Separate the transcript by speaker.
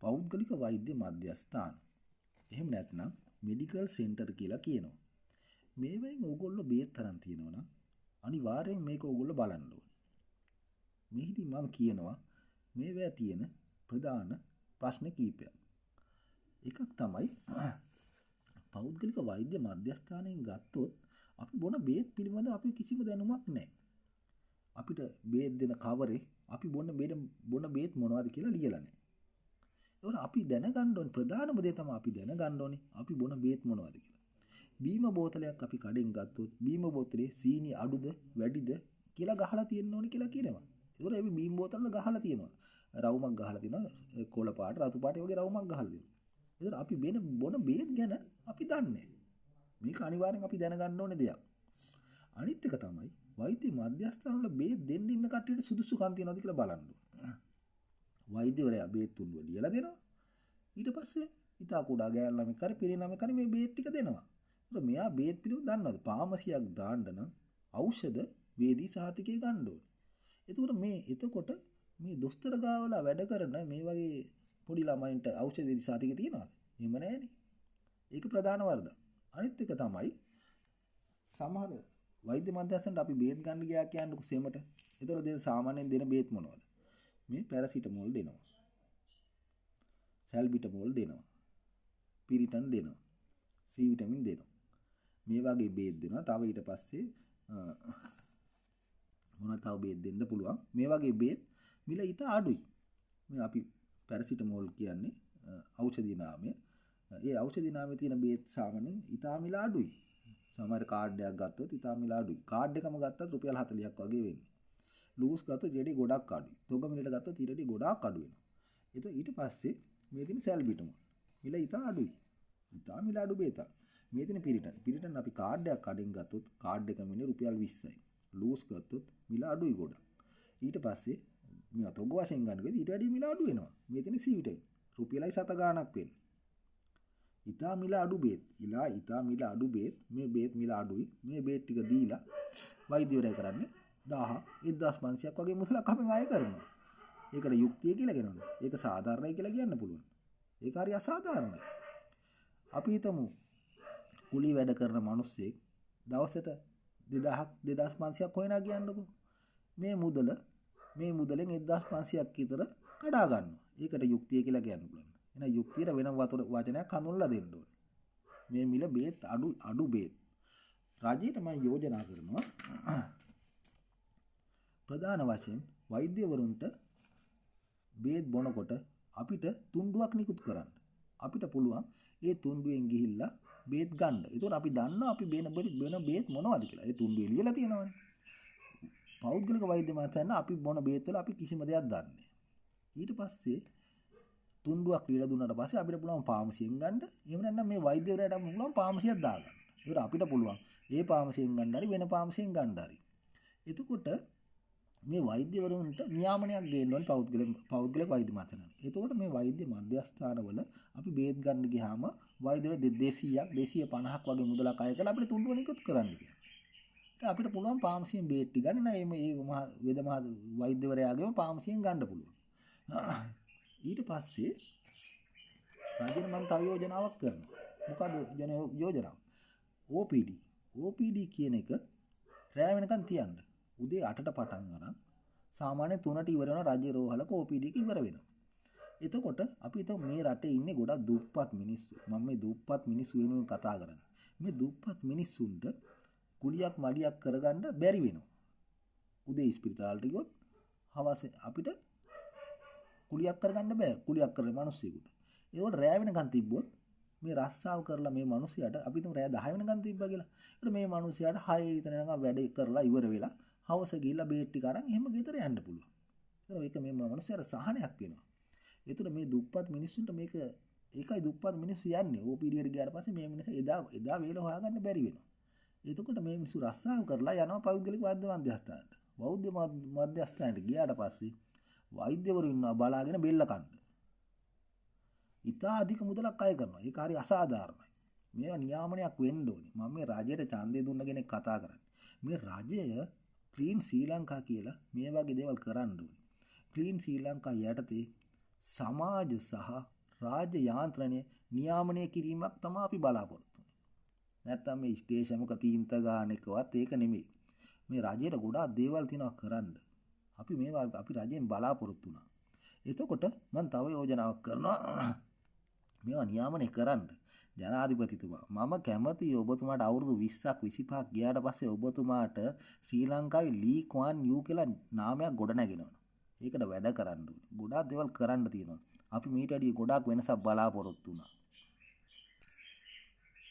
Speaker 1: පෞද්ගලික වෛද්‍ය මධ්‍යස්ථාන. එහෙම නැත්නම් මෙඩිකල් සෙන්ටර් කියලා කියනවා. මේවෙන් ඕගොල්ලෝ බේත් තරම් තියෙනවා නම් අනිවාර්යෙන් මේක ඕගොල්ලෝ බලන්න ඕනේ. මෙහිදී මම කියනවා මේවැ තියෙන ප්‍රධාන ප්‍රශ්න කීපයක්. එකක් තමයි පෞද්ගලික වෛද්‍ය මධ්‍යස්ථානයෙන් ගත්තොත් අපි බොන බේත් පිළිබඳ අපි කිසිම දැනුමක් නැහැ. අපිට බේත් දෙන කවරේ අපි බොන බේත් මොනවද කියලා ලියලා නැහැ. ඒවල අපි දැනගන්න ඕනේ ප්‍රධානම දේ තමයි අපි දැනගන්න ඕනේ අපි බොන බේත් මොනවද කියලා. බීම බෝතලයක් අපි කඩෙන් ගත්තොත් බීම බෝතලේ සීනි අඩුද වැඩිද කියලා ගහලා තියෙන්න ඕනේ කියලා කියනවා. ඒවල අපි බීම බෝතල ගහලා තියෙනවා. රවුමක් ගහලා තියෙනවා කොළ පාට රතු පාට වගේ රවුමක් ගහලා තියෙනවා. ඒතර අපි බොන බේත් ගැන අපි දන්නේ. මේක අනිවාර්යෙන් අපි දැනගන්න ඕනේ දෙයක්. අනිත් එක තමයි වෛද්‍ය මධ්‍යස්ථාන වල බේත් දෙන්න ඉන්න කට්ටියට සුදුසුකම් තියනවද කියලා බලන්න ඕනේ. වෛද්‍යවරයා බේත් තුන්ව ලියලා දෙනවා. ඊට පස්සේ ඉතා කුඩා ගෑනු ළමෙක් හරි පිරිමි ළමෙක් හරි මේ බේත් ටික දෙනවා. ඒතර මෙයා බේත් පිළිවෙල දන්නවද? ෆාමසියක් දාන්න නම් ඖෂධ වේදී සහතිකය ගන්න ඕනේ. එතකොට මේ දොස්තර ගාවලා වැඩ කරන මේ වගේ පොඩි ළමයින්ට ඖෂධ වේදී සහතිකය තියනවද? එහෙම නැහැනේ. ඒක ප්‍රධාන වරදක්. අනිත් එක තමයි සමහර වෛද්‍ය මධ්‍යස්ථානට අපි බේත් ගන්න ගියා කියන්නකො සෙමට. ඒතකොට සාමාන්‍යයෙන් දෙන බේත් මොනවද? මේ පැරසිටමෝල් දෙනවා. සැල්බිටමෝල් දෙනවා. පිරිටන් දෙනවා. සී විටමින් දෙනවා. මේ වගේ බේත් දෙනවා. තව ඊට පස්සේ මොනවද තව බේත් දෙන්න පුළුවන්. මේ වගේ බේත් මිල ඊට අඩුයි. මේ අපි පැරසිටමෝල් කියන්නේ ඖෂධි නාමය. ඒ ඖෂධි නාමයේ තියෙන බේත් සාමාන්‍යයෙන් ඊටා මිල අඩුයි. සමහර කාඩ් එකක් ගත්තොත් ඊටා මිල අඩුයි. කාඩ් එකම ගත්තත් රුපියල් 40ක් වගේ වෙන්නේ. ලූස් ගත්තොත් ඊටදී ගොඩක් අඩුයි. තොග මිලට ගත්තොත් ඊටදී ගොඩක් අඩු වෙනවා. ඊට පස්සේ මේ තියෙන සැල්බිටමෝල් මිල ඊටා අඩුයි. ඊටා මිල අඩු බේතක්. මේ තියෙන පිරිටන් අපි කාඩ් එකක් කඩෙන් ගත්තොත් කාඩ් එක මිල රුපියල් 20යි. ලූස් ගත්තොත් මිල අඩුයි ගොඩක්. ඊට පස්සේ මේ තොග වශයෙන් ගන්නකොට ඊට වැඩි මිල අඩු වෙනවා. මේ තියෙන සී විටමින් රුපියලයි 7 ගාණක් වෙන්නේ. ඊටා මිල අඩු බේත්. ඊටා මිල අඩු බේත්. මේ බේත් මිල අඩුයි. මේ බේත් ටික දීලා වෛද්‍යවරයා කරන්නේ 1000 1500ක් වගේ මුසලක් අපෙන් අය කරනවා. ඒකට යුක්තිය කියලා කියනවා. ඒක සාධාරණයි කියලා කියන්න පුළුවන්. ඒක හරි අසාධාරණයි. අපි හිතමු කුලී වැඩ කරන මිනිස්සෙක් දවසට 2000ක් 2500ක් හොයනා කියන්නකෝ. මේ මුදලෙන් 1500ක් විතර කඩා ගන්නවා. ඒකට යුක්තිය කියලා කියන්න පුළුවන්. එහෙනම් යුක්තියට වෙන වචනයක් හඳුන්වලා දෙන්න ඕනේ. මේ මිල බේත් අඩු බේත්. රජයට මම යෝජනා කරනවා ප්‍රධාන වශයෙන් වෛද්‍යවරුන්ට බේත් බොනකොට අපිට තුන්ඩුවක් නිකුත් කරන්න. අපිට පුළුවන් ඒ තුන්ඩුවෙන් ගිහිල්ලා බේත් ගන්න. ඒතකොට අපි දන්නවා අපි වෙන බේත් මොනවද කියලා. ඒ තුන්ඩුවේ ලියලා තියෙනවානේ. පෞද්ගලික වෛද්‍ය මධ්‍යස්ථාන අපි බොන බේත් වල අපි කිසිම දෙයක් දන්නේ නැහැ. ඊට පස්සේ තුන්ඩුවක් ලියලා දුන්නාට පස්සේ අපිට පුළුවන් ෆාමසියෙන් ගන්න. එහෙම නැත්නම් මේ වෛද්‍යවරයාට පුළුවන් ෆාමසියක් දාගන්න. ඒකට අපිට පුළුවන් ඒ ෆාමසියෙන් ගන්න හරි වෙන ෆාමසියෙන් ගන්න හරි. එතකොට මේ වෛද්‍යවරුන්ට නියාමනයක් ගේන්න ඕනේ පෞද්ගලික වෛද්‍ය මධ්‍යස්ථාන. එතකොට මේ වෛද්‍ය මධ්‍යස්ථානවල අපි බේත් ගන්න ගියාම වෛද්‍යවරු 200ක් 250ක් වගේ මුදලක් අය කරලා අපිට තුන්ඩුව නිකුත් කරන්න කියනවා. අපිට පුළුවන් ෆාමසියෙන් බේත් ටික ගන්න නෑ මේ වේද මහ වෛද්‍යවරයාගේම ෆාමසියෙන් ගන්න පුළුවන්. ඊට පස්සේ රජෙන් මම තව යෝජනාවක් කරනවා. මොකද යෝජනාව? OPD කියන එක රැ වෙනකන් තියන්න. උදේ 8ට පටන් ගන්න. සාමාන්‍ය 3ට ඉවර වෙන රජ රෝහලක OPD එක ඉවර වෙනවා. එතකොට අපි හිතමු මේ රටේ ඉන්නේ ගොඩක් දුප්පත් මිනිස්සු. මම මේ දුප්පත් මිනිස්සු වෙනුවෙන් කතා කරන්නේ. මේ දුප්පත් මිනිස්සුන්ට කුලියක් මඩියක් කරගන්න බැරි වෙනවා. උදේ ඉස්පිරිතාලට ගියොත් හවස අපිට කුලියක් කරගන්න බෑ. කුලියක් කරන මිනිස්සුෙකුට. ඒකට රැ වෙනකන් තිබ්බොත් මේ රස්සාව කරලා මේ මිනිහයාට අපි තුන් රැ 10 වෙනකන් තිබ්බා කියලා. ඒකට මේ මිනිහයාට 6 විතර වෙනකන් වැඩ කරලා ඉවර වෙලා හවස ගිහිල්ලා බේත් ටික අරන් එහෙම ගෙදර යන්න පුළුවන්. ඒක මේ මිනිහයාට සහනයක් වෙනවා. ඒතර මේ දුප්පත් මිනිස්සුන්ට මේක ඒකයි දුප්පත් මිනිස්සු යන්නේ. OPD එකට ගියාට පස්සේ මේ මිනිහ එදා වේල හොයාගන්න බැරි වෙනවා. එතකොට මේ මිනිස්සු රස්සාව කරලා යනවා පෞද්ගලික වෛද්‍ය මධ්‍යස්ථානට. වෛද්‍ය මධ්‍යස්ථානට ගියාට පස්සේ වෛද්‍යවරු ඉන්නවා බලාගෙන බෙල්ල කන්න. ඉතා අධික මුදලක් අය කරනවා. ඒක හරි අසාධාරණයි. මේවා නියාමනයක් වෙන්න ඕනේ. මම මේ රජයට ඡන්දය දුන්න කෙනෙක් කතා කරන්නේ. මේ රජය ක්ලීන් ශ්‍රී ලංකා කියලා මේ වගේ දේවල් කරන්න ඕනේ. ක්ලීන් ශ්‍රී ලංකා යටතේ සමාජ සහ රාජ්‍ය යාන්ත්‍රණය නියාමනය කිරීමක් තමයි අපි බලාපොරොත්තු වෙන්නේ. නැත්තම් මේ ස්ටේෂමක තීන්ත ගන්න එකවත් ඒක නෙමෙයි. මේ රජයට ගොඩාක් දේවල් තියෙනවා කරන්න. අපි මේවා අපි රජයෙන් බලාපොරොත්තු වුණා. එතකොට මම තව යෝජනාවක් කරනවා මේවා නියාමනය කරන්න. ජනාධිපතිතුමා මම කැමතියි ඔබතුමාට අවුරුදු 20ක් 25ක් ගියාට පස්සේ ඔබතුමාට ශ්‍රී ලංකාවේ ලී ක්වාන් යූ කියලා නාමයක් ගොඩනගෙනවා. ඒකට වැඩ කරන්න ඕනේ. ගොඩාක් දේවල් කරන්න තියෙනවා. අපි මීට වැඩිය ගොඩාක් වෙනසක් බලාපොරොත්තු වුණා.